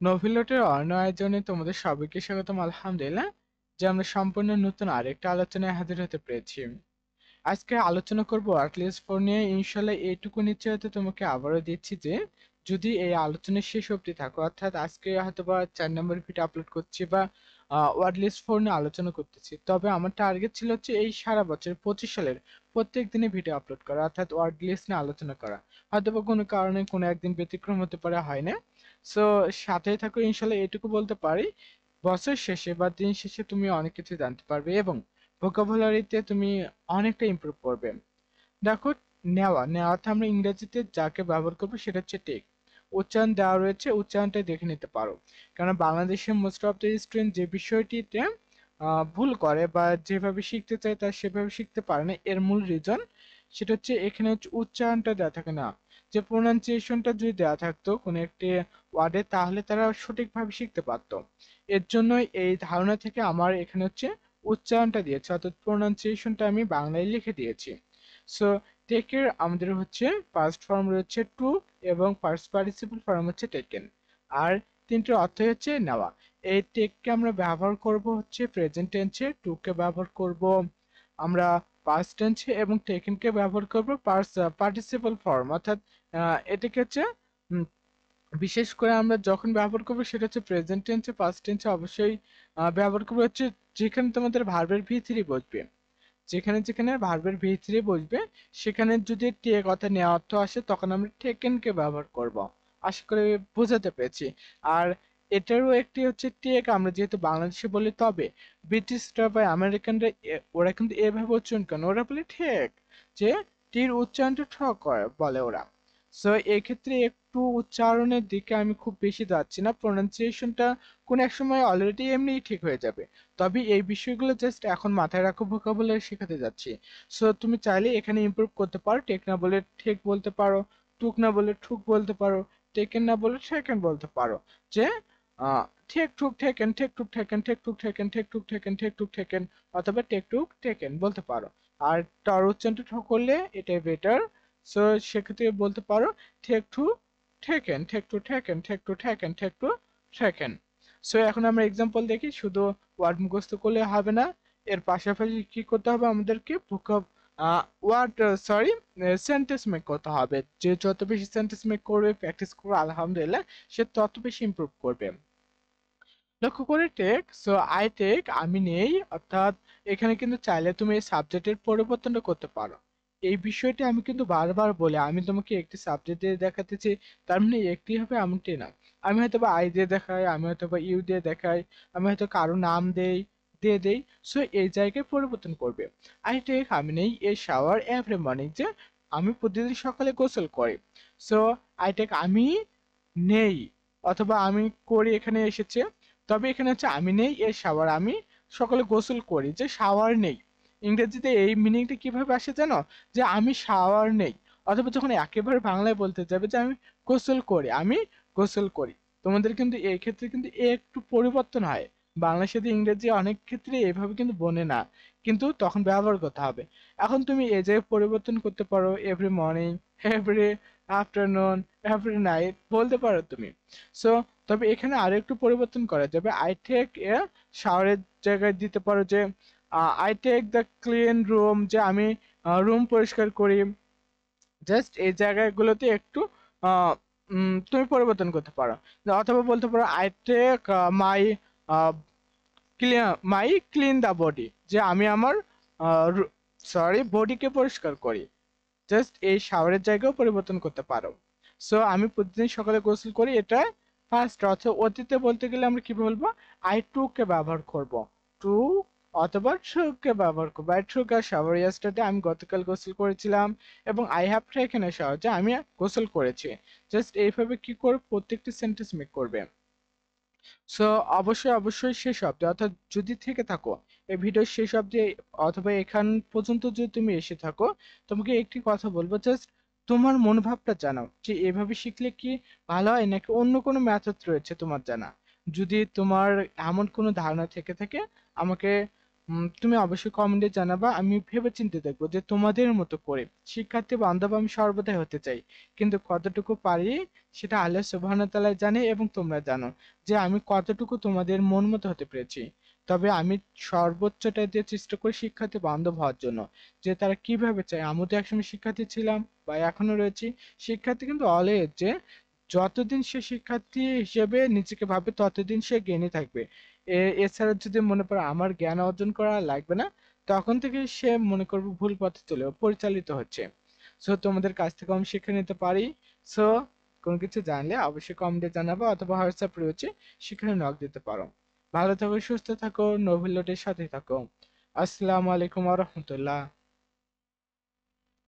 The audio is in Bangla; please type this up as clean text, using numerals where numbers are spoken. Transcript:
নভিলটের অন্য আয়োজনে তোমাদের সবাইকে স্বাগতম। আলহামদুলিল্লাহ যে আমরা সম্পূর্ণ নতুন আরেকটা আলোচনায় হাজির হতে পেরেছি। আজকে আলোচনা করব ওয়ার্কলেস ফোর নিয়ে। ইনশাল্লাহ এইটুকু নিশ্চয়তা তোমাকে আবারও দিচ্ছি যে যদি এই আলোচনার শেষ অবধি থাকো, অর্থাৎ আজকে হয়তো বা 4 নম্বর ভিডিও আপলোড করছি বা ওয়ার্ডলেস ফোর নিয়ে আলোচনা করতেছি, তবে আমার টার্গেট ছিল হচ্ছে এই সারা বছর 25 সালের প্রত্যেক দিনে ভিডিও আপলোড করা, অর্থাৎ ওয়ার্ডলেস নিয়ে আলোচনা করা। হয়তো বা কোনো কারণে কোনো একদিন ব্যতিক্রম হতে পারে, হয় না। সো সাথেই থাকো, ইনশাল্লাহ এটুকু বলতে পারি বছর শেষে বা দিন শেষে তুমি অনেক কিছু জানতে পারবে এবং ভোকাবুলারিতে তুমি অনেকটা ইমপ্রুভ করবে। দেখো, নেওয়াতে আমরা ইংরেজিতে যাকে ব্যবহার করবো সেটা হচ্ছে টেক। উচ্চারণ দেওয়া রয়েছে, উচ্চারণটা দেখে নিতে পারো। কারণ বাংলাদেশের মোস্ট অফ দ্য স্টুডেন্ট যে বিষয়টিতে ভুল করে বা যেভাবে শিখতে চায় তার সেভাবে শিখতে পারে না, এর মূল রিজন সেটা হচ্ছে এখানে হচ্ছে উচ্চারণটা দেওয়া থাকে না। যে প্রোনাউন্সিয়েশনটা যদি দেওয়া থাকতো কোনো একটি ওয়ার্ডে, তাহলে তারা সঠিকভাবে শিখতে পারতো। এর জন্যই এই ধারণা থেকে আমার এখানে হচ্ছে উচ্চারণটা দিয়েছে, অর্থাৎ প্রোনাউন্সিয়েশনটা আমি বাংলায় লিখে দিয়েছি। সো টেকের আমাদের হচ্ছে পাস্ট ফর্ম রয়েছে টু এবং পাস্ট পার্টিসিপল ফর্ম হচ্ছে টেকেন। আর তিনটির অর্থ হচ্ছে নেওয়া। এই টেককে আমরা ব্যবহার করব হচ্ছে প্রেজেন্ট টেন্সে, টুকে ব্যবহার করব আমরা পাস্ট টেন্সে এবং টেকেনকে ব্যবহার করব পার্টিসিপল ফর্ম, অর্থাৎ এটাকে হচ্ছে বিশেষ করে আমরা যখন ব্যবহার করবো সেটা হচ্ছে প্রেজেন্ট টেন্সে, পাস্ট টেন্সে অবশ্যই ব্যবহার করবো হচ্ছে যেখানে তোমাদের ভার্বের ভি থ্রি বসবে। যেখানে যেখানে ভার্বের ভি থ্রি বসবে সেখানে যদি টেক অর্থাৎ নেওয়া অর্থ আসে তখন আমরা টেকেনকে ব্যবহার করব। আশা করি বোঝাতে পেরেছি। আর এটারও একটি হচ্ছে টেক আমরা যেহেতু বাংলাদেশে বলি, তবে ব্রিটিশরা বা আমেরিকানরা ওরা কিন্তু এভাবে উচ্চারণ করে না, ওরা বলে ঠেক, যে টির উচ্চারণটা ঠ করে বলে ওরা। সো এক্ষেত্রে একটু উচ্চারণের দিকে আমি খুব বেশি যাচ্ছি না, প্রোনাউন্সিয়েশনটা কোন এক সময় অলরেডি এমনিই ঠিক হয়ে যাবে। তবে এই বিষয়গুলো জাস্ট এখন মাথায় রাখো, ভোকাবুলারি শেখাতে যাচ্ছি। সো তুমি চাইলে এখানে ইমপ্রুভ করতে পারো, টেক না বলে ঠেক বলতে পারো, টুক না বলে ঠুক বলতে পারো, টেকেন না বলে ঠেকেন বলতে পারো। যে ঠেক ঠুক ঠেকেন, ঠেক টুক ঠেকেন, ঠেক টুক ঠেকেন, ঠেক টুক ঠেকেন, ঠেক টুক ঠেকেন, অথবা টেক টুক ঠেকেন বলতে পারো। আর টর উচ্চারণটা ঠ করলে এটাই বেটার। সো সেক্ষেত্রে বলতে পারো ঠেক টু ঠেকেন, ঠেক টু ঠেকেন, ঠেক টু ঠেকেন, ঠেক টু ঠেকেন। সো এখন আমরা এক্সাম্পল দেখি, শুধু ওয়ার্ড মুখস্থ করলে হবে না, এর পাশাপাশি কি করতে হবে আমাদেরকে ওয়ার্ড সরি সেন্টেন্স মেক করতে হবে। যে যত বেশি সেন্টেন্স মেক করবে, প্র্যাকটিস করবে, আলহামদুলিল্লাহ সে তত বেশি ইমপ্রুভ করবে। লক্ষ্য করে টেক, সো আই টেক আমি নেই, অর্থাৎ এখানে কিন্তু চাইলে তুমি এই সাবজেক্টের পরিবর্তনটা করতে পারো। এই বিষয়টি আমি কিন্তু বারবার বলি, আমি তোমাকে একটি সাবজেক্ট দিয়ে দেখাতেছি তার মানে একটি হবে এমনটি না। আমি হয়তো বা আই দিয়ে দেখাই, আমি হয়তো বা ইউ দিয়ে দেখাই, আমি হয়তো কারো নাম দেই, দিয়ে দেই। সো এই জায়গায় পরিবর্তন করবে। আই টেক আমি নেই এ শাওয়ার এভরি মর্নিং, যে আমি প্রতিদিন সকালে গোসল করি। সো আই টেক আমি নেই, অথবা আমি করি এখানে এসেছে, তবে এখানে হচ্ছে আমি নেই এর শাওয়ার, আমি সকালে গোসল করি, যে শাওয়ার নেই। ইংরেজিতে এই মিনিংটা কিভাবে আসে জানো, যে আমি শাওয়ার নেই। অথবা যখন একেবারে বাংলায় বলতে যাবে যে আমি গোসল করি, আমি গোসল করি, তোমাদের কিন্তু এই ক্ষেত্রে কিন্তু একটু পরিবর্তন হয়। বাংলার সাথে ইংরেজি অনেক ক্ষেত্রে এইভাবে কিন্তু বনে না, কিন্তু তখন ব্যবহার করতে হবে। এখন তুমি এই জায়গায় পরিবর্তন করতে পারো, every morning, every afternoon, every night বলতে পারো তুমি। সো তবে এখানে আরো একটু পরিবর্তন করা যাবে, আই টেক এ শাওয়ারের জায়গায় দিতে পারো যে I take the clean room, যে আমি রুম পরিষ্কার করি। জাস্ট এই জায়গাগুলোতে একটু তুমি পরিবর্তন করতে পারো। অথবা বলতে পারো I take my clean the body, যে আমি আমার বডিকে পরিষ্কার করি। জাস্ট এই শাওয়ারের জায়গাও পরিবর্তন করতে পারো। সো আমি প্রতিদিন সকালে গোসল করি, এটা ফার্স্ট। অথবা অতীতে বলতে গেলে আমরা কি বলবো, আই টু কে ব্যবহার করব, টু অথবা ট্রু কে ব্যবহার করবো। I true K shower yesterday, আমি গতকাল গোসল করেছিলাম। এবং I have taken A shower, যে আমি গোসল করেছি। জাস্ট এইভাবে কি করবে, প্রত্যেকটি সেন্টেন্স মেক করবে। সো অবশ্যই অবশ্যই শেষ অব্দি, অর্থাৎ যদি থেকে থাকো এই ভিডিওর শেষ অব্দি, অথবা এখান পর্যন্ত যদি তুমি এসে থাকো, তোমাকে একটি কথা বলবো, জাস্ট তোমার মনোভাবটা জানাও যে এভাবে শিখলে কি ভালো হয় নাকি অন্য কোনো মেথড রয়েছে তোমার জানা। যদি তোমার এমন কোনো ধারণা থেকে থাকে আমাকে তুমি অবশ্যই কমেন্টে জানাবা। আমি ভেবেচিন্তে দেখবো যে তোমাদের মতো করে শিক্ষার্থী বান্ধব আমি সর্বদাই হতে চাই, কিন্তু কতটুকু পারি সেটা আল্লাহ সুবহানাহু ওয়া তাআলা জানে এবং তোমরা জানো যে আমি কতটুকু তোমাদের মন মতো হতে পেরেছি। তবে আমি সর্বোচ্চটা দিয়ে চেষ্টা করি শিক্ষার্থী বান্ধব হওয়ার জন্য, যে তারা কিভাবে চায়। আমি তো একসময় শিক্ষার্থী ছিলাম বা এখনো রয়েছি। শিক্ষার্থী কিন্তু অলওয়েজ যে যতদিন সে শিক্ষার্থী হিসেবে নিজেকে ভাবে ততদিন সে জ্ঞানী থাকবে। এছাড়া যদি মনে করে আমার জ্ঞান অর্জন করা লাগবে না, তখন থেকে সে মনে করবে ভুল পথে চলে পরিচালিত হচ্ছে। সো তোমাদের কাছ থেকে আমি শিক্ষা নিতে পারি। সো কোনো কিছু জানলে অবশ্যই কমেন্টে জানাবো অথবা হোয়াটসঅ্যাপ রয়েছে, সেখানে নক দিতে পারো। ভালো থাকো, সুস্থ থাকো, নোবেল লোডের সাথে থাকো। আসসালামু আলাইকুম ওয়া রাহমাতুল্লাহ।